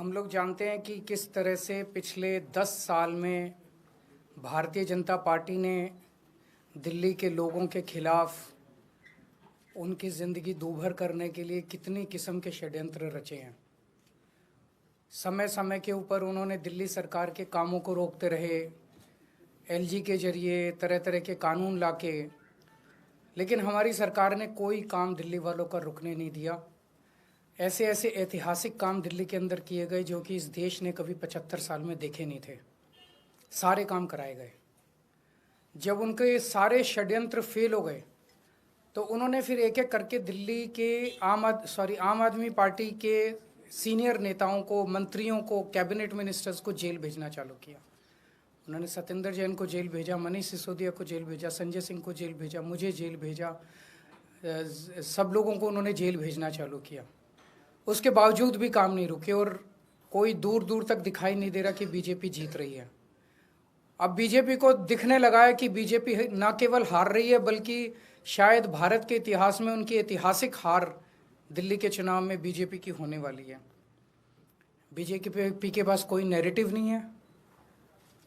हम लोग जानते हैं कि किस तरह से पिछले 10 साल में भारतीय जनता पार्टी ने दिल्ली के लोगों के खिलाफ उनकी ज़िंदगी दूभर करने के लिए कितनी किस्म के षड्यंत्र रचे हैं। समय समय के ऊपर उन्होंने दिल्ली सरकार के कामों को रोकते रहे, एलजी के जरिए तरह तरह के कानून लाके, लेकिन हमारी सरकार ने कोई काम दिल्ली वालों का रुकने नहीं दिया। ऐसे ऐसे ऐतिहासिक काम दिल्ली के अंदर किए गए जो कि इस देश ने कभी 75 साल में देखे नहीं थे। सारे काम कराए गए। जब उनके सारे षड्यंत्र फेल हो गए तो उन्होंने फिर एक एक करके दिल्ली के आम आदमी पार्टी के सीनियर नेताओं को, मंत्रियों को, कैबिनेट मिनिस्टर्स को जेल भेजना चालू किया। उन्होंने सत्येंद्र जैन को जेल भेजा, मनीष सिसोदिया को जेल भेजा, संजय सिंह को जेल भेजा, मुझे जेल भेजा, सब लोगों को उन्होंने जेल भेजना चालू किया। उसके बावजूद भी काम नहीं रुके और कोई दूर दूर तक दिखाई नहीं दे रहा कि बीजेपी जीत रही है। अब बीजेपी को दिखने लगा है कि बीजेपी न केवल हार रही है बल्कि शायद भारत के इतिहास में उनकी ऐतिहासिक हार दिल्ली के चुनाव में बीजेपी की होने वाली है। बीजेपी के पास कोई नैरेटिव नहीं है।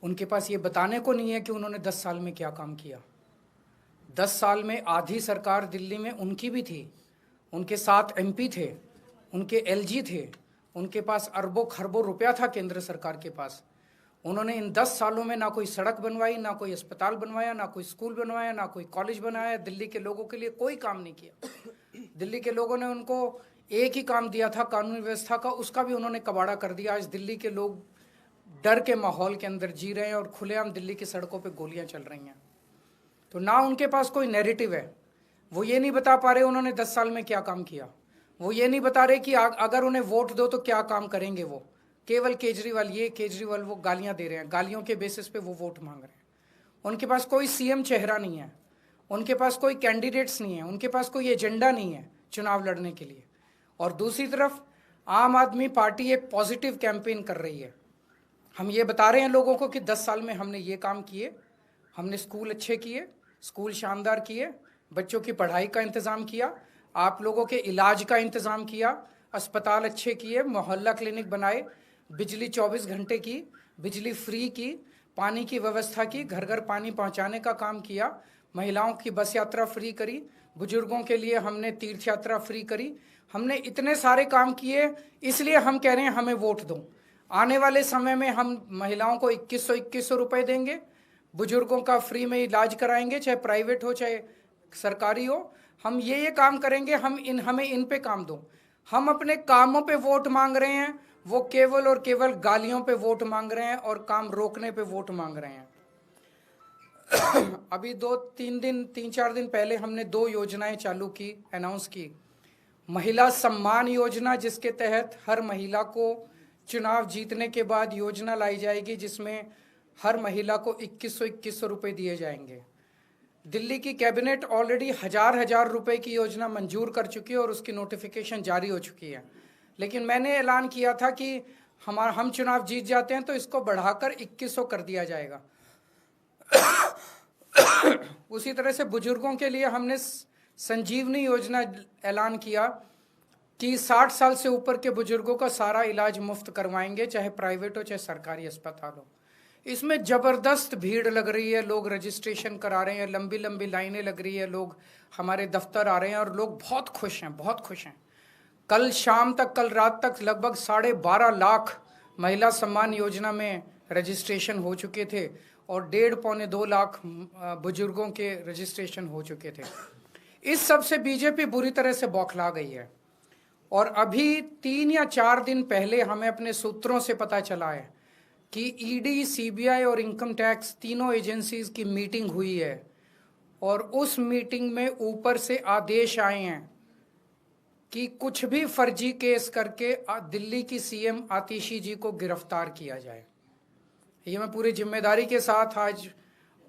उनके पास ये बताने को नहीं है कि उन्होंने 10 साल में क्या काम किया। 10 साल में आधी सरकार दिल्ली में उनकी भी थी, उनके साथ एमपी थे, उनके एलजी थे, उनके पास अरबों खरबों रुपया था केंद्र सरकार के पास। उन्होंने इन 10 सालों में ना कोई सड़क बनवाई, ना कोई अस्पताल बनवाया, ना कोई स्कूल बनवाया, ना कोई कॉलेज बनाया। दिल्ली के लोगों के लिए कोई काम नहीं किया। दिल्ली के लोगों ने उनको एक ही काम दिया था कानून व्यवस्था का, उसका भी उन्होंने कबाड़ा कर दिया। आज दिल्ली के लोग डर के माहौल के अंदर जी रहे हैं और खुलेआम दिल्ली की सड़कों पर गोलियां चल रही हैं। तो ना उनके पास कोई नैरेटिव है। वो ये नहीं बता पा रहे उन्होंने 10 साल में क्या काम किया। वो ये नहीं बता रहे कि अगर उन्हें वोट दो तो क्या काम करेंगे। वो केवल केजरीवाल वो गालियां दे रहे हैं, गालियों के बेसिस पे वो वोट मांग रहे हैं। उनके पास कोई सीएम चेहरा नहीं है, उनके पास कोई कैंडिडेट्स नहीं है, उनके पास कोई एजेंडा नहीं है चुनाव लड़ने के लिए। और दूसरी तरफ आम आदमी पार्टी एक पॉजिटिव कैंपेन कर रही है। हम ये बता रहे हैं लोगों को कि 10 साल में हमने ये काम किए, हमने स्कूल अच्छे किए, स्कूल शानदार किए, बच्चों की पढ़ाई का इंतज़ाम किया, आप लोगों के इलाज का इंतज़ाम किया, अस्पताल अच्छे किए, मोहल्ला क्लिनिक बनाए, बिजली 24 घंटे की, बिजली फ्री की, पानी की व्यवस्था की, घर घर पानी पहुंचाने का काम किया, महिलाओं की बस यात्रा फ्री करी, बुजुर्गों के लिए हमने तीर्थ यात्रा फ्री करी। हमने इतने सारे काम किए, इसलिए हम कह रहे हैं हमें वोट दो। आने वाले समय में हम महिलाओं को 2100 रुपये देंगे, बुजुर्गों का फ्री में इलाज कराएंगे, चाहे प्राइवेट हो चाहे सरकारी हो। हम ये काम करेंगे, हमें इन पे काम दो। हम अपने कामों पे वोट मांग रहे हैं, वो केवल और केवल गालियों पे वोट मांग रहे हैं और काम रोकने पे वोट मांग रहे हैं। अभी 3-4 दिन पहले हमने 2 योजनाएं चालू की, अनाउंस की। महिला सम्मान योजना, जिसके तहत हर महिला को चुनाव जीतने के बाद योजना लाई जाएगी जिसमें हर महिला को 2100 रुपये दिए जाएंगे। दिल्ली की कैबिनेट ऑलरेडी हजार रुपए की योजना मंजूर कर चुकी है और उसकी नोटिफिकेशन जारी हो चुकी है। लेकिन मैंने ऐलान किया था कि हम चुनाव जीत जाते हैं तो इसको बढ़ाकर 2100 कर दिया जाएगा। उसी तरह से बुजुर्गों के लिए हमने संजीवनी योजना ऐलान किया कि 60 साल से ऊपर के बुजुर्गों का सारा इलाज मुफ्त करवाएंगे, चाहे प्राइवेट हो चाहे सरकारी अस्पताल हो। इसमें ज़बरदस्त भीड़ लग रही है, लोग रजिस्ट्रेशन करा रहे हैं, लंबी लंबी लाइनें लग रही है, लोग हमारे दफ्तर आ रहे हैं और लोग बहुत खुश हैं, बहुत खुश हैं। कल शाम तक, कल रात तक लगभग 12.5 लाख महिला सम्मान योजना में रजिस्ट्रेशन हो चुके थे और 1.5-2 लाख बुजुर्गों के रजिस्ट्रेशन हो चुके थे। इस सब से बीजेपी बुरी तरह से बौखला गई है। और अभी 3 या 4 दिन पहले हमें अपने सूत्रों से पता चला है कि ईडी, सीबीआई और इनकम टैक्स तीनों एजेंसीज की मीटिंग हुई है और उस मीटिंग में ऊपर से आदेश आए हैं कि कुछ भी फर्जी केस करके दिल्ली की सीएम आतिशी जी को गिरफ्तार किया जाए। ये मैं पूरी जिम्मेदारी के साथ आज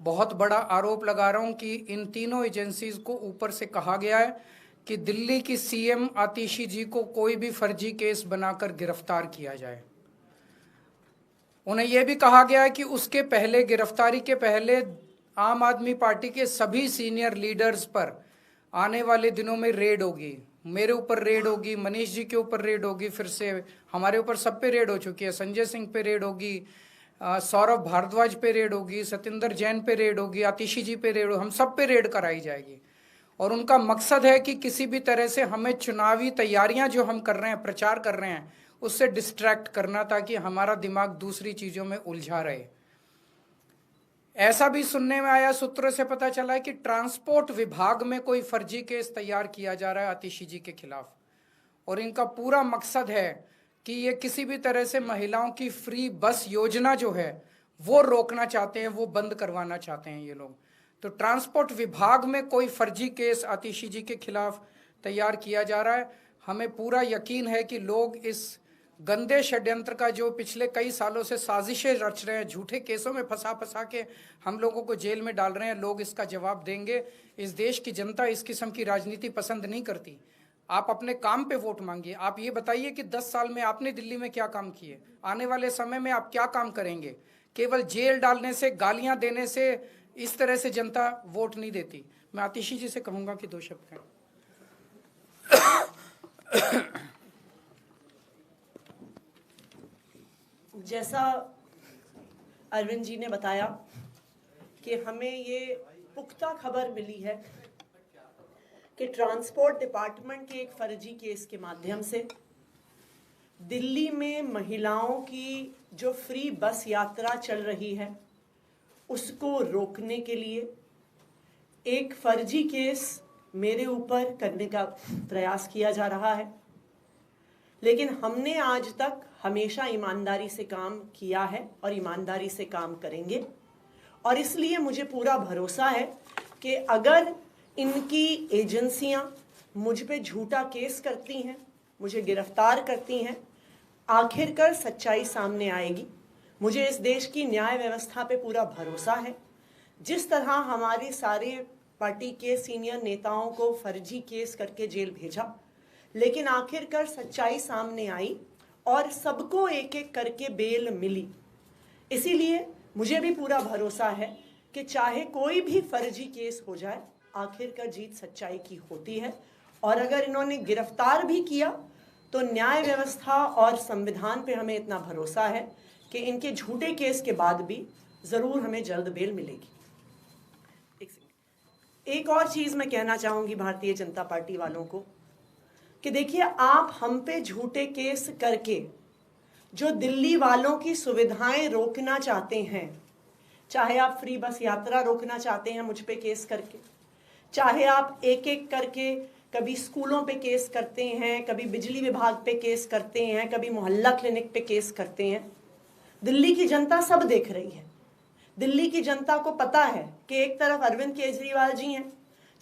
बहुत बड़ा आरोप लगा रहा हूं कि इन तीनों एजेंसीज को ऊपर से कहा गया है कि दिल्ली की सीएम आतिशी जी को कोई भी फर्जी केस बनाकर गिरफ्तार किया जाए। उन्हें यह भी कहा गया है कि उसके पहले, गिरफ्तारी के पहले, आम आदमी पार्टी के सभी सीनियर लीडर्स पर आने वाले दिनों में रेड होगी, मेरे ऊपर रेड होगी, मनीष जी के ऊपर रेड होगी, फिर से हमारे ऊपर सब पे रेड हो चुकी है, संजय सिंह पे रेड होगी, सौरभ भारद्वाज पे रेड होगी, सत्येंद्र जैन पे रेड होगी, आतिशी जी पे रेड होगी, हम सब पे रेड कराई जाएगी। और उनका मकसद है कि किसी भी तरह से हमें चुनावी तैयारियां जो हम कर रहे हैं, प्रचार कर रहे हैं, उससे डिस्ट्रैक्ट करना, ताकि हमारा दिमाग दूसरी चीजों में उलझा रहे। ऐसा भी सुनने में आया, सूत्रों से पता चला है कि ट्रांसपोर्ट विभाग में कोई फर्जी केस तैयार किया जा रहा है आतिशी जी के खिलाफ, और इनका पूरा मकसद है कि ये किसी भी तरह से महिलाओं की फ्री बस योजना जो है वो रोकना चाहते हैं, वो बंद करवाना चाहते हैं ये लोग। तो ट्रांसपोर्ट विभाग में कोई फर्जी केस आतिशी जी के खिलाफ तैयार किया जा रहा है। हमें पूरा यकीन है कि लोग इस गंदे षड्यंत्र का, जो पिछले कई सालों से साजिशें रच रहे हैं, झूठे केसों में फंसा के हम लोगों को जेल में डाल रहे हैं, लोग इसका जवाब देंगे। इस देश की जनता इस किस्म की राजनीति पसंद नहीं करती। आप अपने काम पे वोट मांगिए। आप ये बताइए कि 10 साल में आपने दिल्ली में क्या काम किए, आने वाले समय में आप क्या काम करेंगे। केवल जेल डालने से, गालियां देने से इस तरह से जनता वोट नहीं देती। मैं आतिशी जी से कहूंगा कि 2 शब्द कहें। जैसा अरविंद जी ने बताया कि हमें ये पुख्ता खबर मिली है कि ट्रांसपोर्ट डिपार्टमेंट के एक फर्जी केस के माध्यम से दिल्ली में महिलाओं की जो फ्री बस यात्रा चल रही है उसको रोकने के लिए एक फर्जी केस मेरे ऊपर करने का प्रयास किया जा रहा है। लेकिन हमने आज तक हमेशा ईमानदारी से काम किया है और ईमानदारी से काम करेंगे, और इसलिए मुझे पूरा भरोसा है कि अगर इनकी एजेंसियां मुझ पे झूठा केस करती हैं, मुझे गिरफ्तार करती हैं, आखिरकार सच्चाई सामने आएगी। मुझे इस देश की न्याय व्यवस्था पे पूरा भरोसा है। जिस तरह हमारे सारे पार्टी के सीनियर नेताओं को फर्जी केस करके जेल भेजा, लेकिन आखिरकार सच्चाई सामने आई और सबको एक एक करके बेल मिली। इसीलिए मुझे भी पूरा भरोसा है कि चाहे कोई भी फर्जी केस हो जाए, आखिरकार जीत सच्चाई की होती है। और अगर इन्होंने गिरफ्तार भी किया तो न्याय व्यवस्था और संविधान पे हमें इतना भरोसा है कि इनके झूठे केस के बाद भी जरूर हमें जल्द बेल मिलेगी। एक और चीज मैं कहना चाहूंगी भारतीय जनता पार्टी वालों को कि देखिए, आप हम पे झूठे केस करके जो दिल्ली वालों की सुविधाएं रोकना चाहते हैं, चाहे आप फ्री बस यात्रा रोकना चाहते हैं मुझ पे केस करके, चाहे आप एक एक करके कभी स्कूलों पे केस करते हैं, कभी बिजली विभाग पे केस करते हैं, कभी मोहल्ला क्लिनिक पे केस करते हैं, दिल्ली की जनता सब देख रही है। दिल्ली की जनता को पता है कि एक तरफ अरविंद केजरीवाल जी हैं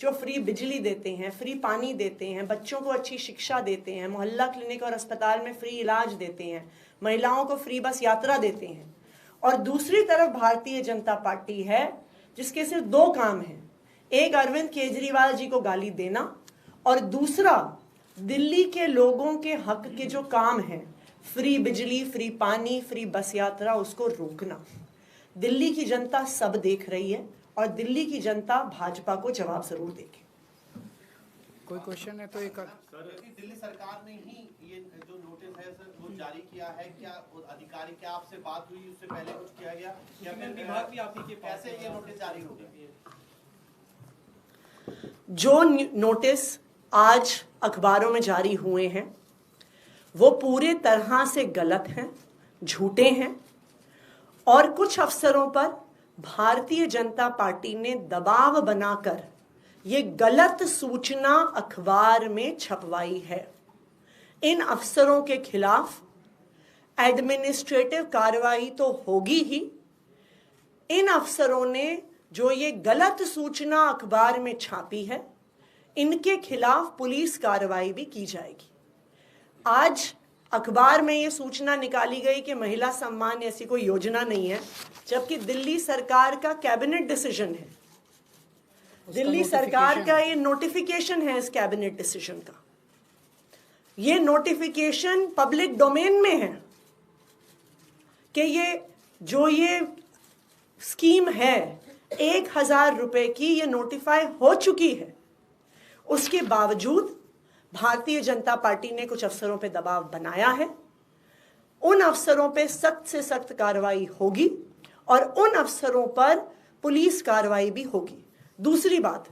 जो फ्री बिजली देते हैं, फ्री पानी देते हैं, बच्चों को अच्छी शिक्षा देते हैं, मोहल्ला क्लिनिक और अस्पताल में फ्री इलाज देते हैं, महिलाओं को फ्री बस यात्रा देते हैं, और दूसरी तरफ भारतीय जनता पार्टी है जिसके सिर्फ 2 काम हैं, एक अरविंद केजरीवाल जी को गाली देना और दूसरा दिल्ली के लोगों के हक के जो काम हैं, फ्री बिजली, फ्री पानी, फ्री बस यात्रा, उसको रोकना। दिल्ली की जनता सब देख रही है और दिल्ली की जनता भाजपा को जवाब जरूर देगी। कोई क्वेश्चन है तो एक सर, दिल्ली सरकार ने ही ये जो नोटिस है सर वो जारी किया है, क्या अधिकारी, क्या आपसे बात हुई, उससे पहले कुछ किया गया, या फिर विभाग भी आप ही के कैसे ये नोटिस जारी हो गया? जो नोटिस आज अखबारों में जारी हुए हैं वो पूरे तरह से गलत हैं, झूठे हैं, और कुछ अफसरों पर भारतीय जनता पार्टी ने दबाव बनाकर ये गलत सूचना अखबार में छपवाई है। इन अफसरों के खिलाफ एडमिनिस्ट्रेटिव कार्रवाई तो होगी ही, इन अफसरों ने जो ये गलत सूचना अखबार में छापी है इनके खिलाफ पुलिस कार्रवाई भी की जाएगी। आज अखबार में ये सूचना निकाली गई कि महिला सम्मान ऐसी कोई योजना नहीं है, जबकि दिल्ली सरकार का कैबिनेट डिसीजन है, दिल्ली सरकार का ये नोटिफिकेशन है इस कैबिनेट डिसीजन का। ये नोटिफिकेशन पब्लिक डोमेन में है कि ये स्कीम है 1000 रुपए की, ये नोटिफाई हो चुकी है। उसके बावजूद भारतीय जनता पार्टी ने कुछ अफसरों पे दबाव बनाया है, उन अफसरों पे सख्त से सख्त कार्रवाई होगी और उन अफसरों पर पुलिस कार्रवाई भी होगी। दूसरी बात,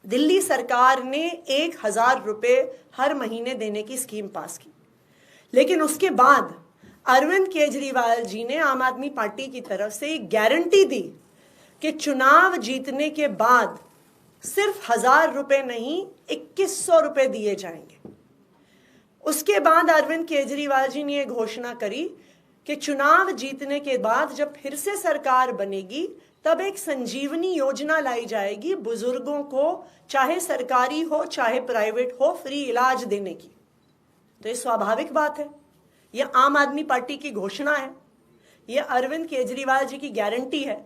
दिल्ली सरकार ने 1,000 रुपए हर महीने देने की स्कीम पास की, लेकिन उसके बाद अरविंद केजरीवाल जी ने आम आदमी पार्टी की तरफ से एक गारंटी दी कि चुनाव जीतने के बाद सिर्फ 1,000 रुपए नहीं 2,100 रुपए दिए जाएंगे। उसके बाद अरविंद केजरीवाल जी ने यह घोषणा करी कि चुनाव जीतने के बाद जब फिर से सरकार बनेगी तब एक संजीवनी योजना लाई जाएगी बुजुर्गों को, चाहे सरकारी हो चाहे प्राइवेट हो, फ्री इलाज देने की। तो ये स्वाभाविक बात है, यह आम आदमी पार्टी की घोषणा है, यह अरविंद केजरीवाल जी की गारंटी है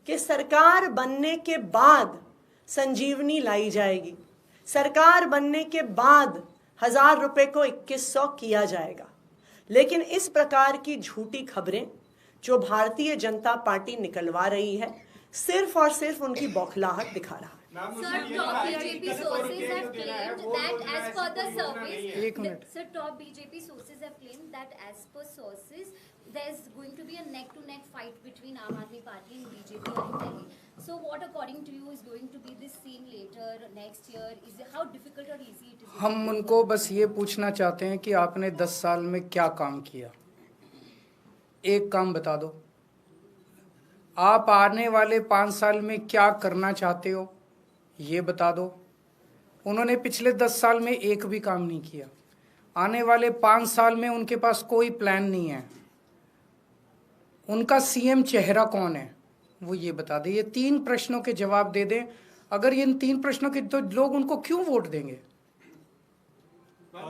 कि सरकार बनने के बाद संजीवनी लाई जाएगी, सरकार बनने के बाद 1,000 रुपए को 2,100 किया जाएगा। लेकिन इस प्रकार की झूठी खबरें जो भारतीय जनता पार्टी निकलवा रही है, सिर्फ और सिर्फ उनकी बौखलाहट दिखा रहा है। Sir, top BJP sources have claimed that as per the surveys, sir, top BJP sources have claimed that as per sources, there's going to be a neck-to-neck fight between Aam Aadmi Party and BJP in Delhi. So, what according to you is going to be this scene later next year? Is it, how difficult or easy it is? हम उनको बस ये पूछना चाहते हैं कि आपने 10 साल में क्या काम किया, एक काम बता दो। आप आने वाले 5 साल में क्या करना चाहते हो, ये बता दो। उन्होंने पिछले 10 साल में एक भी काम नहीं किया। आने वाले 5 साल में उनके पास कोई प्लान नहीं है। उनका सीएम चेहरा कौन है, वो ये बता दे। ये 3 प्रश्नों के जवाब दे दें। अगर इन 3 प्रश्नों के, तो लोग उनको क्यों वोट देंगे?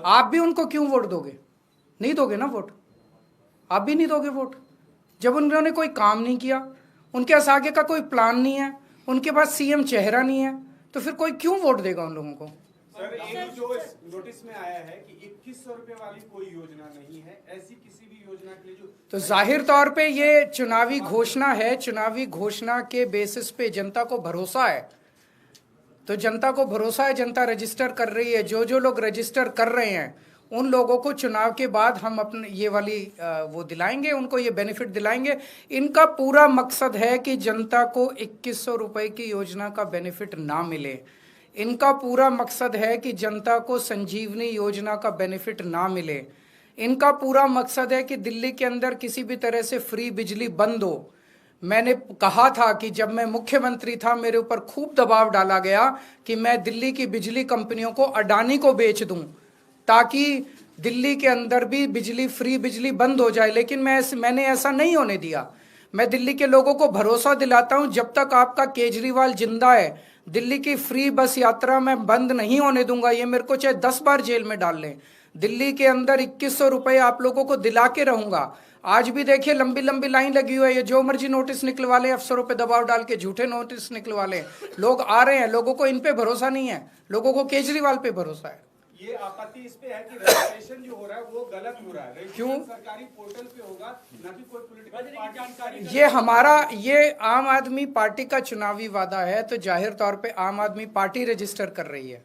आप भी उनको क्यों वोट दोगे? नहीं दोगे ना वोट, आप भी नहीं दोगे वोट। जब उन्होंने कोई काम नहीं किया, उनके पास आगे का कोई प्लान नहीं है, उनके पास सीएम चेहरा नहीं है, तो फिर कोई क्यों वोट देगा उन लोगों को? सर, एक जो नोटिस में आया है कि 2,100 रुपए वाली कोई योजना नहीं है, ऐसी किसी भी योजना के लिए जो, तो जाहिर तौर पे ये चुनावी घोषणा है। चुनावी घोषणा के बेसिस पे जनता को भरोसा है, तो जनता को भरोसा है, जनता रजिस्टर कर रही है। जो लोग रजिस्टर कर रहे हैं उन लोगों को चुनाव के बाद हम अपने ये वाली वो दिलाएंगे, उनको ये बेनिफिट दिलाएंगे। इनका पूरा मकसद है कि जनता को 2,100 रुपए की योजना का बेनिफिट ना मिले। इनका पूरा मकसद है कि जनता को संजीवनी योजना का बेनिफिट ना मिले। इनका पूरा मकसद है कि दिल्ली के अंदर किसी भी तरह से फ्री बिजली बंद हो। मैंने कहा था कि जब मैं मुख्यमंत्री था मेरे ऊपर खूब दबाव डाला गया कि मैं दिल्ली की बिजली कंपनियों को अडानी को बेच दूं ताकि दिल्ली के अंदर भी बिजली, फ्री बिजली बंद हो जाए, लेकिन मैंने ऐसा नहीं होने दिया। मैं दिल्ली के लोगों को भरोसा दिलाता हूं, जब तक आपका केजरीवाल जिंदा है दिल्ली की फ्री बस यात्रा मैं बंद नहीं होने दूंगा। ये मेरे को चाहे 10 बार जेल में डाल लें, दिल्ली के अंदर 2,100 रुपए आप लोगों को दिला के रहूंगा। आज भी देखिए लंबी लंबी लाइन लगी हुई है, ये जो मर्जी नोटिस निकलवा ले, अफसरों पे दबाव डाल के झूठे नोटिस निकलवा ले, लोग आ रहे हैं। लोगों को इन पे भरोसा नहीं है, लोगों को केजरीवाल पे भरोसा है। ये आपत्ति इस पे है कि रजिस्ट्रेशन जो हो रहा है वो गलत हो रहा है। क्यों? सरकारी पोर्टल पे होगा, ना कि कोई पॉलिटिकल पार्टी जानकारी। ये आम आदमी पार्टी का चुनावी वादा है, तो जाहिर तौर पे आम आदमी पार्टी रजिस्टर कर रही है।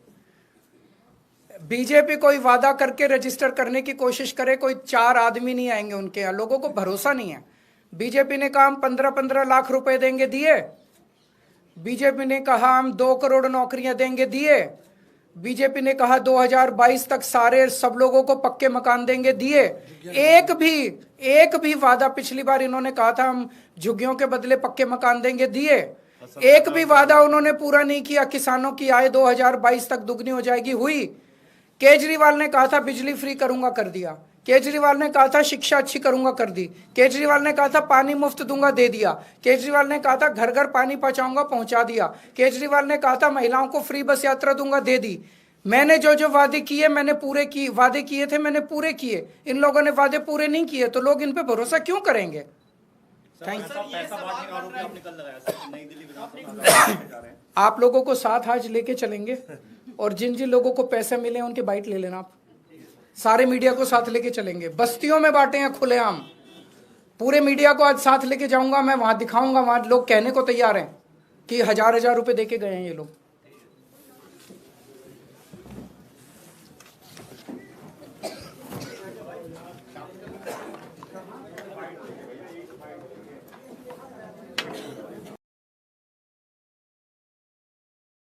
बीजेपी कोई वादा करके रजिस्टर करने की कोशिश करे, कोई 4 आदमी नहीं आएंगे उनके यहाँ। लोगों को भरोसा नहीं है। बीजेपी ने कहा हम 15-15 लाख रुपए देंगे, दिए। बीजेपी ने कहा हम 2 करोड़ नौकरियां देंगे, दिए। बीजेपी ने कहा 2022 तक सारे सब लोगों को पक्के मकान देंगे, दिए। एक भी वादा, पिछली बार इन्होंने कहा था हम झुग्गियों के बदले पक्के मकान देंगे, दिए। एक भी वादा उन्होंने पूरा नहीं किया। किसानों की आय 2022 तक दुगनी हो जाएगी, हुई। केजरीवाल ने कहा था बिजली फ्री करूंगा, कर दिया। केजरीवाल ने कहा था शिक्षा अच्छी करूंगा, कर दी। केजरीवाल ने कहा था पानी मुफ्त दूंगा, दे दिया। केजरीवाल ने कहा था घर घर पानी पहुंचाऊंगा, पहुंचा दिया। केजरीवाल ने कहा था महिलाओं को फ्री बस यात्रा दूंगा, दे दी। मैंने जो वादे किए मैंने पूरे किए, वादे किए थे मैंने पूरे किए। इन लोगों ने वादे पूरे नहीं किए, तो लोग इन पे भरोसा क्यों करेंगे? आप लोगों को साथ आज लेके चलेंगे, और जिन जिन लोगों को पैसे मिले उनके बाइट ले लेना। आप सारे मीडिया को साथ लेके चलेंगे, बस्तियों में बांटे हैं खुलेआम। पूरे मीडिया को आज साथ लेके जाऊंगा मैं, वहां दिखाऊंगा, वहां लोग कहने को तैयार हैं कि 1,000-1,000 रुपए देके गए हैं ये लोग।